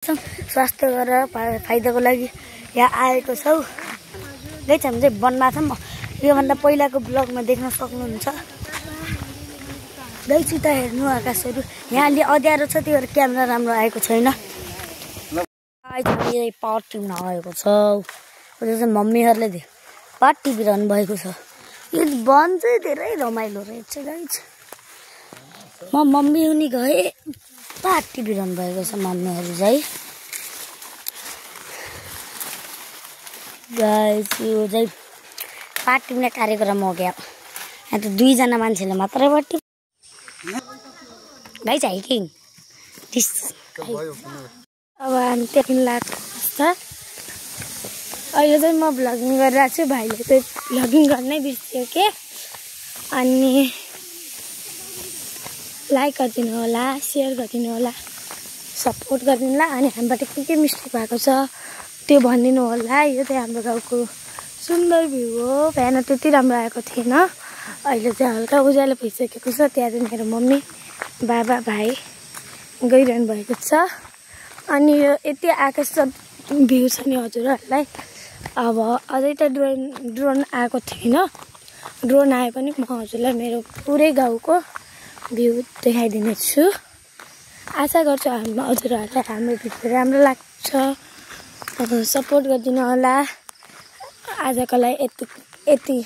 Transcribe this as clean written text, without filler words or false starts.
स्वास्थ्य गरेर फाइदाको लागि यहाँ आएको छौ। गाइस हामी चाहिँ वनमा छौँ। योभन्दा पहिलाको ब्लगमा देख्न सक्नुहुन्छ। गाइस उता हेर्नु आकाशहरू। यहाँ अलि अँध्यारो छ, त्यही भएर क्यामेरा राम्रो आएको छैन। हामी पावर टिप्न आएको छौँ। उता चाहिँ मम्मीहरूले पावर टिपिरहनु भएको छ। यो वन चाहिँ धेरै रमाइलो रहेछ गाइस। म मम्मी उनी गए पावर टिपिरहनु भएको छ मम्मीहरू चाहिँ। गाइस यो चाहिँ पावर टिप्ने कार्यक्रम हो क्या। यहाँ त 2 जना मान्छेले मात्रै पावर टिप। गाइस हाइकिङ अब हामी त्यहाँ लाग्छ। अहिले चाहिँ म भ्लगिङ गरिरहेको छु। भाइले चाहिँ भ्लगिङ गर्नै बिर्सियो के। अनि लाइक गरिदिनु होला, सेयर गरिदिनु होला, सपोर्ट गरिदिनु होला। अनि हामीबाट के मिस्टेक भएको छ त्यो भनिदिनु होला। यो चाहिँ हाम्रो गाउँको सुन्दर भ्यू हो। बिहान त्यति राम्रो आएको थिएन, अहिले चाहिँ हल्का उज्यालो भइसकेको छ। त्यहाँ चाहिँ मेरो मम्मी बाबा भाइ गइरहनु भएको छ। अनि यो यति आकाश भ्यू छ नि हजुरहरूलाई। अब अझै त ड्रोन आएको थिएन। ड्रोन आए पनि म हजुरलाई मेरो पुरै गाउँको भ्यू देखाइदिनेछु। आशा गर्छु हजुरहरूलाई हाम्रो भिडियो राम्रो लाग्छ। सपोर्ट गरिदिनु होला। आजको लागि यति।